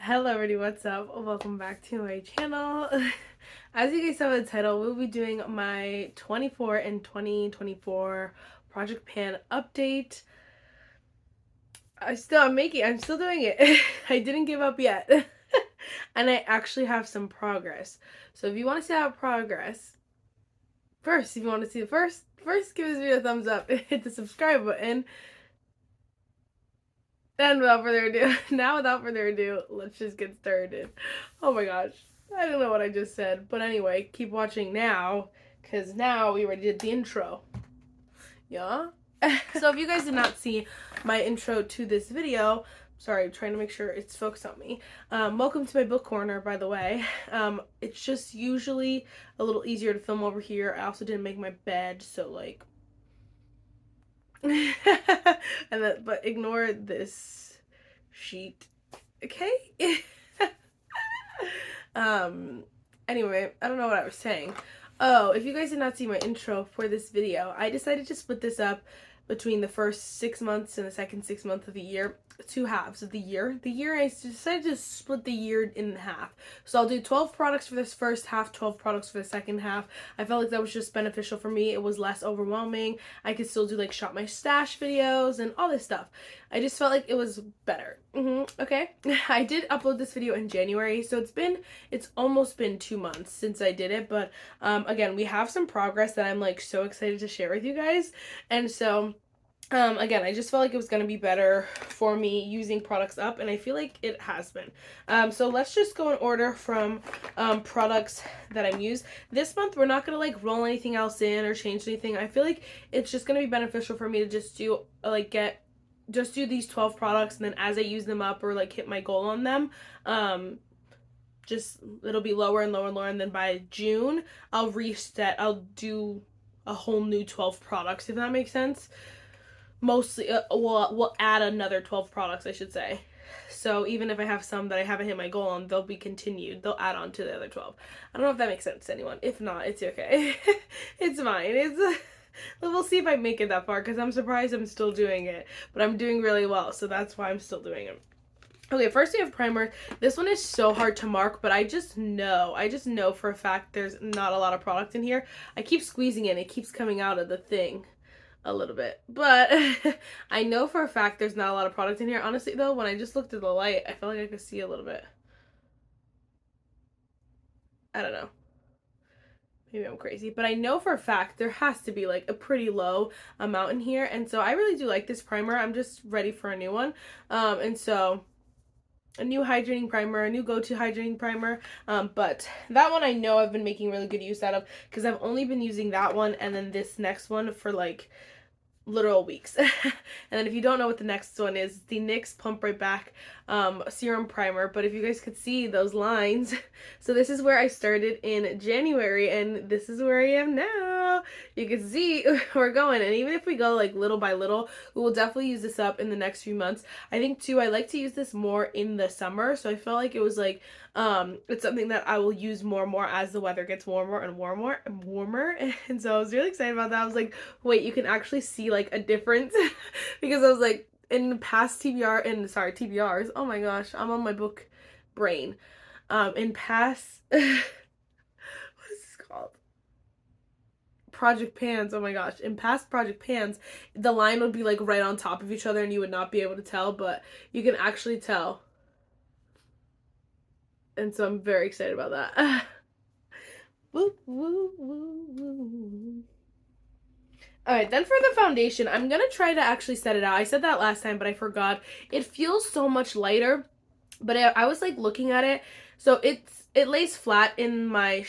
Hello everybody, what's up? Welcome back to my channel. As you guys saw in the title, we'll be doing my 24 and 2024 Project Pan update. I'm still doing it. I didn't give up yet. And I actually have some progress. So if you want to see our progress, if you want to see the first give this video a thumbs up, hit the subscribe button. And without further ado, let's just get started. Oh my gosh. I don't know what I just said. But anyway, keep watching now, because now we already did the intro. Yeah? So if you guys did not see my intro to this video, sorry, I'm trying to make sure it's focused on me. Welcome to my book corner, by the way. It's just usually a little easier to film over here. I also didn't make my bed, so like... but ignore this sheet, okay? Anyway, I don't know what I was saying. Oh, if you guys did not see my intro for this video, I decided to split this up between the first 6 months and the second 6 months of the year. 2 halves of the year. I decided to split the year in half. So I'll do 12 products for this first half, 12 products for the second half. I felt like that was just beneficial for me. It was less overwhelming. I could still do like shop my stash videos and all this stuff. I just felt like it was better. Okay. I did upload this video in January, so it's almost been 2 months since I did it, but again, we have some progress that I'm like so excited to share with you guys. And so again, I just felt like it was going to be better for me using products up, and I feel like it has been. So let's just go in order from products that I've used. This month, we're not going to like roll anything else in or change anything. I feel like it's just going to be beneficial for me to just do do these 12 products, and then as I use them up or like hit my goal on them, it'll be lower and lower and lower, and then by June, I'll reset. I'll do a whole new 12 products, if that makes sense. Mostly, we'll add another 12 products, I should say. So even if I have some that I haven't hit my goal on, they'll be continued. They'll add on to the other 12. I don't know if that makes sense to anyone. If not, it's okay. It's fine. We'll see if I make it that far, because I'm surprised I'm still doing it. But I'm doing really well, so that's why I'm still doing it. Okay, first we have primer. This one is so hard to mark, but I just know for a fact there's not a lot of product in here. I keep squeezing it. It keeps coming out of the thing a little bit, but I know for a fact there's not a lot of product in here. Honestly though, when I just looked at the light, I felt like I could see a little bit. I don't know, maybe I'm crazy, but I know for a fact there has to be like a pretty low amount in here, and so I really do like this primer. I'm just ready for a new one, and so a new hydrating primer, a new go-to hydrating primer, but that one I know I've been making really good use out of, because I've only been using that one and then this next one for like literal weeks. And then if you don't know what the next one is, the NYX Plump Right Back serum primer. But if you guys could see those lines, so this is where I started in January, and this is where I am now. You can see we're going, and even if we go like little by little, we will definitely use this up in the next few months. I think too, I like to use this more in the summer, so I felt like it was like it's something that I will use more and more as the weather gets warmer and warmer and warmer. And so I was really excited about that. I was like, wait, you can actually see like a difference because I was like, in past TBRs, oh my gosh, I'm on my book brain. In past what is this called? Project Pans, oh my gosh. In past Project Pans, the line would be like right on top of each other and you would not be able to tell, but you can actually tell. And so I'm very excited about that. Woo, woo, woo, woo. Alright, then for the foundation, I'm going to try to actually set it out. I said that last time, but I forgot. It feels so much lighter, but I was like looking at it. So it lays flat in my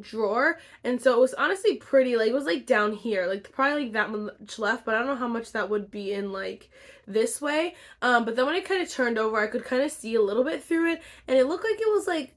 drawer, and so it was honestly pretty, like it was like down here, like probably like that much left, but I don't know how much that would be in like this way, but then when it kind of turned over, I could kind of see a little bit through it, and it looked like it was like,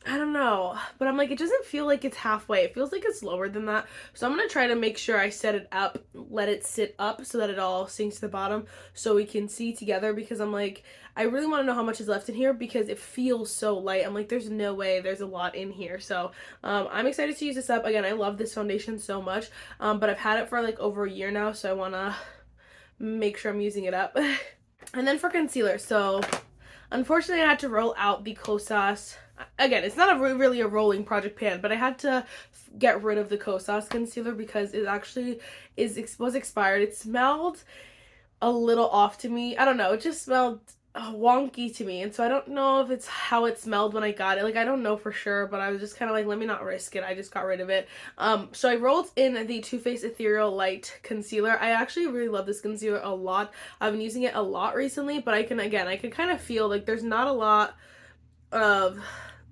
I don't know, but I'm like, it doesn't feel like it's halfway. It feels like it's lower than that. So I'm going to try to make sure I set it up, let it sit up so that it all sinks to the bottom so we can see together, because I'm like, I really want to know how much is left in here because it feels so light. I'm like, there's no way there's a lot in here. So I'm excited to use this up. Again, I love this foundation so much, but I've had it for like over a year now, so I want to make sure I'm using it up. And then for concealer, so unfortunately I had to roll out the Kosas. Again, it's not really a rolling project pan, but I had to get rid of the Kosas concealer because it actually was expired. It smelled a little off to me. I don't know, it just smelled wonky to me, and so I don't know if it's how it smelled when I got it. Like, I don't know for sure, but I was just kind of like, let me not risk it. I just got rid of it. So I rolled in the Too Faced Ethereal Light Concealer. I actually really love this concealer a lot. I've been using it a lot recently, but I can kind of feel like there's not a lot of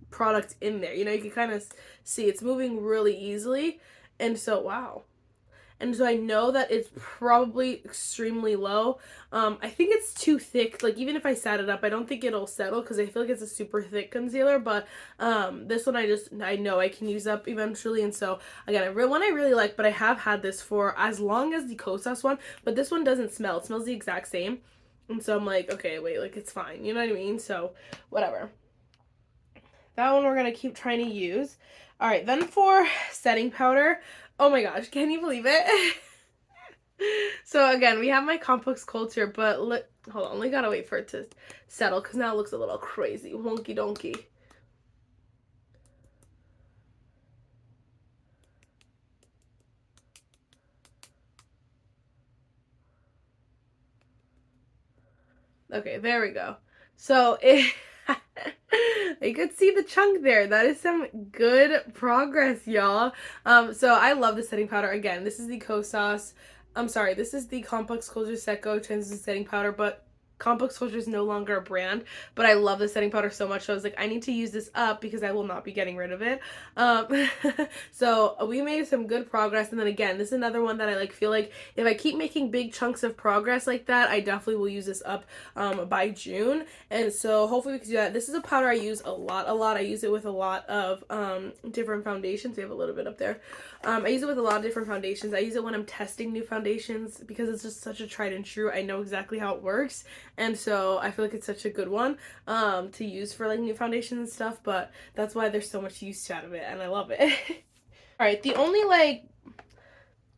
product in there. You know, you can kind of see it's moving really easily, and so wow. And so I know that it's probably extremely low. I think it's too thick. Like, even if I sat it up, I don't think it'll settle because I feel like it's a super thick concealer. But this one I know I can use up eventually. And so, again, one I really like, but I have had this for as long as the Kosas one. But this one doesn't smell. It smells the exact same. And so I'm like, okay, wait, like, it's fine. You know what I mean? So, whatever. That one we're going to keep trying to use. All right, then for setting powder. Oh my gosh, can you believe it? So again, we have my complex culture, but hold on, we gotta wait for it to settle because now it looks a little crazy, wonky donkey. Okay, there we go. So you could see the chunk there. That is some good progress, y'all. So I love the setting powder. Again, this is the Kosas. I'm sorry, this is the Complex Culture Seco Translucent Setting Powder, but Complex Culture is no longer a brand, but I love the setting powder so much, so I was like, I need to use this up because I will not be getting rid of it. So we made some good progress, and then again, this is another one that I feel like if I keep making big chunks of progress like that, I definitely will use this up by June, and so hopefully we can do that. This is a powder I use a lot. I use it with a lot of different foundations. We have a little bit up there. I use it with a lot of different foundations. I use it when I'm testing new foundations because it's just such a tried and true. I know exactly how it works, and so I feel like it's such a good one to use for new foundations and stuff, but that's why there's so much use out of it, and I love it. Alright, the only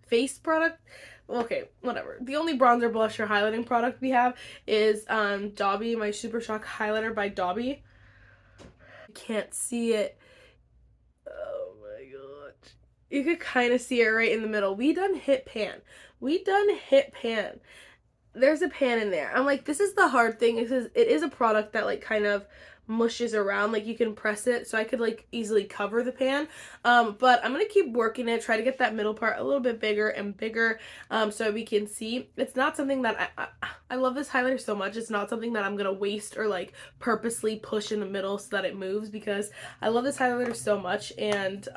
face product, okay, whatever. The only bronzer, blusher, highlighting product we have is Dobby, my Super Shock highlighter by Dobby. I can't see it. Oh my gosh. You could kind of see it right in the middle. We done hit pan. There's a pan in there. I'm like, this is the hard thing. It is a product that kind of mushes around. You can press it, so I could easily cover the pan. But I'm gonna keep working it, try to get that middle part a little bit bigger and bigger, so we can see. It's not something that I love this highlighter so much. It's not something that I'm gonna waste or purposely push in the middle so that it moves, because I love this highlighter so much, and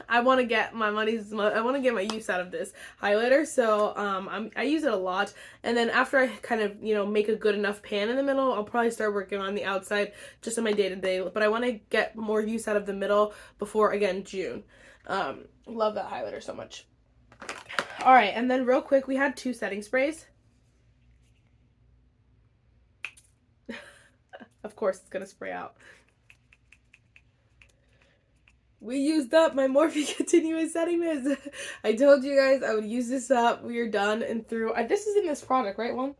I want to get my use out of this highlighter, so I use it a lot, and then after I kind of make a good enough pan in the middle, I'll probably start working on the outside just in my day-to-day, but I want to get more use out of the middle before, again, June. Love that highlighter so much. Alright, and then real quick, we had 2 setting sprays. Of course it's gonna spray out. We used up my Morphe Continuous Setting Mist. I told you guys I would use this up. We are done and through. This is in this product, right, One?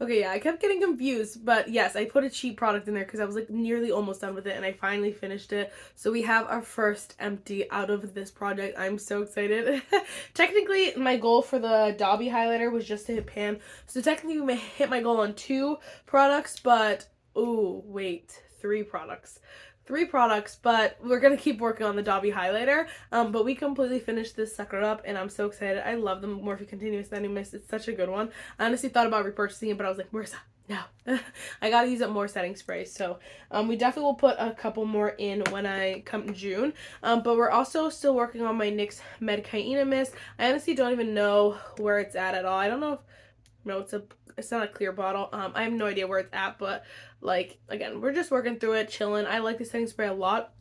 Okay, yeah, I kept getting confused, but yes, I put a cheap product in there because I was nearly almost done with it, and I finally finished it. So we have our first empty out of this project. I'm so excited. Technically, my goal for the Dobby highlighter was just to hit pan. So technically, we may hit my goal on 2 products, but ooh, wait. 3 products, but we're gonna keep working on the Dobby highlighter. But we completely finished this sucker up, and I'm so excited. I love the Morphe Continuous Setting Mist. It's such a good one. I honestly thought about repurchasing it, but I was like, Marissa, no. I gotta use up more setting sprays. So we definitely will put a couple more in when I come June. But we're also still working on my NYX Mercari Mist. I honestly don't even know where it's at all. I don't know if no, it's not a clear bottle. I have no idea where it's at, but again, we're just working through it, chilling. I like this setting spray a lot.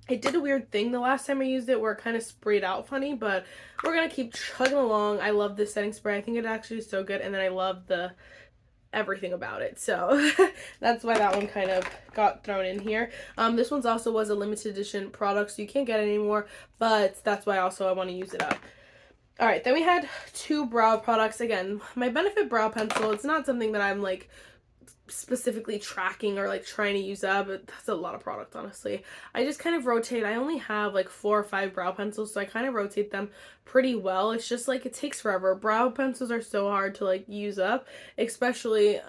It did a weird thing the last time I used it where it kind of sprayed out funny, but we're gonna keep chugging along. I love this setting spray. I think it actually is so good, and then I love everything about it, so that's why that one kind of got thrown in here. This one's also was a limited edition product, so you can't get it anymore, but that's why also I want to use it up. All right, then we had 2 brow products. Again, my Benefit brow pencil, it's not something that I'm like specifically tracking or like trying to use up, but that's a lot of product, honestly. I just kind of rotate. I only have like 4 or 5 brow pencils, so I kind of rotate them pretty well. It's just like it takes forever. Brow pencils are so hard to like use up, especially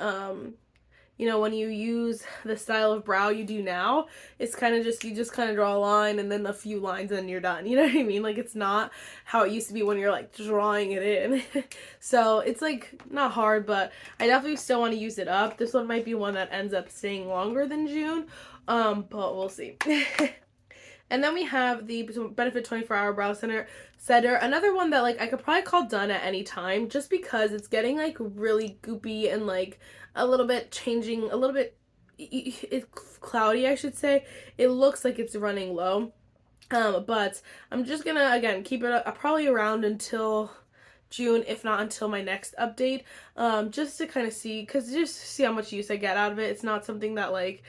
you know, when you use the style of brow you do now, it's kind of just, you just kind of draw a line and then a few lines and you're done. You know what I mean? Like, it's not how it used to be when you're like drawing it in. So it's like not hard, but I definitely still want to use it up. This one might be one that ends up staying longer than June, but we'll see. And then we have the Benefit 24-Hour Brow Setter. Another one that like I could probably call done at any time, just because it's getting like really goopy and like a little bit changing, a little bit it's cloudy, I should say. It looks like it's running low. But I'm just gonna again keep it probably around until June, if not until my next update, just to kind of see, because just see how much use I get out of it. It's not something that like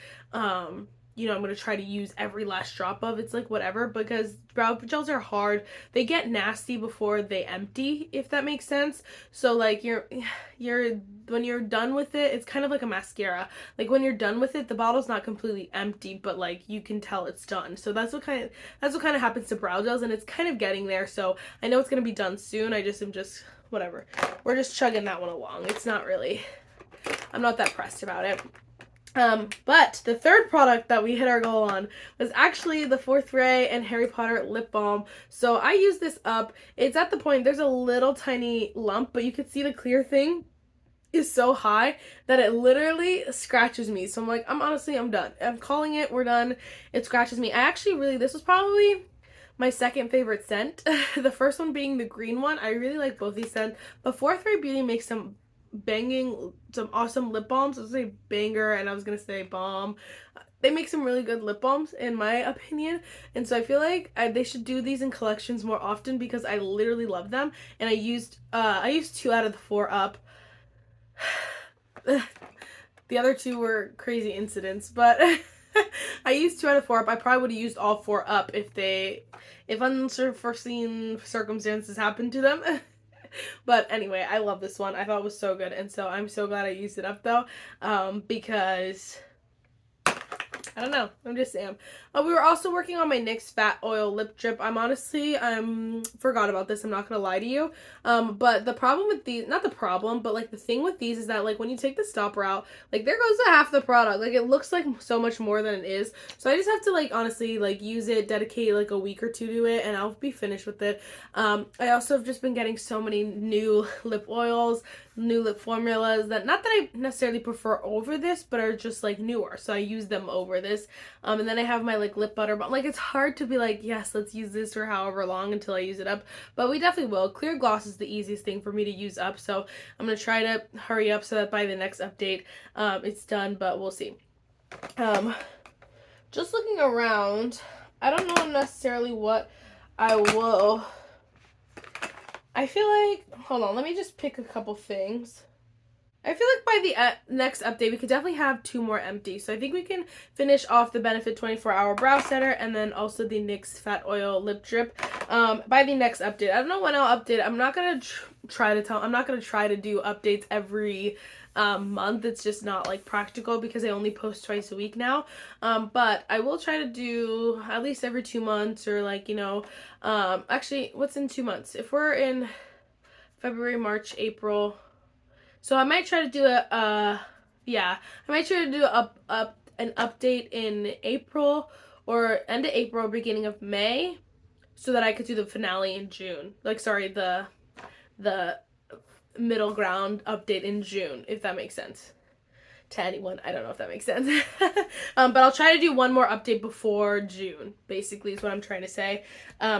you know, I'm going to try to use every last drop of. It's like whatever, because brow gels are hard. They get nasty before they empty, if that makes sense. So like when you're done with it, it's kind of like a mascara. Like when you're done with it, the bottle's not completely empty, but like you can tell it's done. So that's what kind of happens to brow gels, and it's kind of getting there. So I know it's going to be done soon. I just am just whatever. We're just chugging that one along. It's not really, I'm not that pressed about it. But the third product that we hit our goal on was actually the Fourth Ray and Harry Potter lip balm. So I use this up. It's at the point, there's a little tiny lump, but you can see the clear thing is so high that it literally scratches me. So I'm like, I'm done. I'm calling it. We're done. It scratches me. I actually really, this was probably my second favorite scent. The first one being the green one. I really like both these scents. But Fourth Ray Beauty makes some awesome lip balms. I was gonna say banger and I was gonna say balm. They make some really good lip balms in my opinion, and so I feel like they should do these in collections more often, because I literally love them. And I used 2 out of the 4 up. The other 2 were crazy incidents, but I used 2 out of 4 up. I probably would have used all 4 up if unforeseen circumstances happened to them. But anyway, I love this one. I thought it was so good, and so I'm so glad I used it up though, because I don't know. I'm just saying. We were also working on my NYX Fat Oil Lip Drip. I'm forgot about this. I'm not gonna lie to you. But the problem with these, not the problem, but like the thing with these is that like when you take the stopper out, like there goes half the product. Like it looks like so much more than it is. So I just have to like honestly like use it, dedicate like a week or 2 to it, and I'll be finished with it. I also have just been getting so many new lip oils, new lip formulas that, not that I necessarily prefer over this, but are just like newer. So I use them over this. And then I have my like lip butter, but like it's hard to be like, yes, let's use this for however long until I use it up, but we definitely will. Clear gloss is the easiest thing for me to use up, so I'm gonna try to hurry up so that by the next update it's done, but we'll see. Just looking around, I don't know necessarily what I will. I feel like, hold on, let me just pick a couple things. I feel like by the next update, we could definitely have 2 more empty. So I think we can finish off the Benefit 24-Hour Brow Setter and then also the NYX Fat Oil Lip Drip by the next update. I don't know when I'll update. I'm not going to try to do updates every month. It's just not like practical, because I only post twice a week now. But I will try to do at least every 2 months, or like, you know, actually, what's in 2 months? If we're in February, March, April. So I might try to do an update in April, or end of April, beginning of May, so that I could do the finale in June. Like, sorry, the middle ground update in June, if that makes sense to anyone. I don't know if that makes sense. But I'll try to do one more update before June, basically, is what I'm trying to say.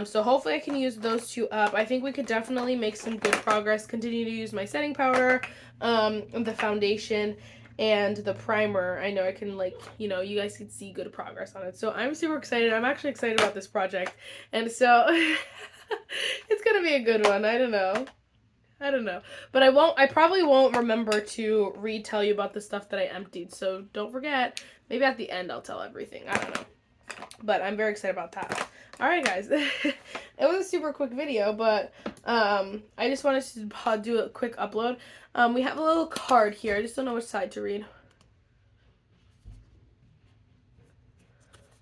So hopefully I can use those 2 up. I think we could definitely make some good progress. Continue to use my setting powder, the foundation, and the primer. I know I can, like, you know, you guys can see good progress on it. So I'm super excited. I'm actually excited about this project. And so it's gonna be a good one. I don't know. But I probably won't remember to retell you about the stuff that I emptied. So don't forget. Maybe at the end I'll tell everything. I don't know. But I'm very excited about that. Alright, guys. It was a super quick video, but I just wanted to do a quick upload. We have a little card here. I just don't know which side to read.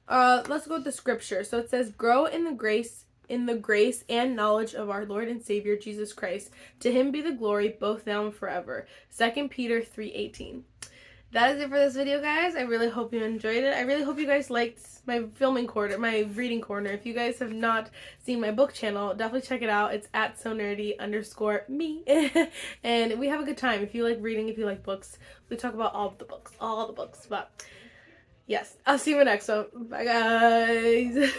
Let's go with the scripture. So it says, "Grow in the grace and knowledge of our Lord and Savior Jesus Christ. To him be the glory both now and forever." 2 Peter 3:18. That is it for this video, guys. I really hope you enjoyed it. I really hope you guys liked my reading corner. If you guys have not seen my book channel, definitely check it out. It's at sonerdy_me. And we have a good time. If you like reading, if you like books, we talk about all the books. But yes, I'll see you in the next one. Bye, guys.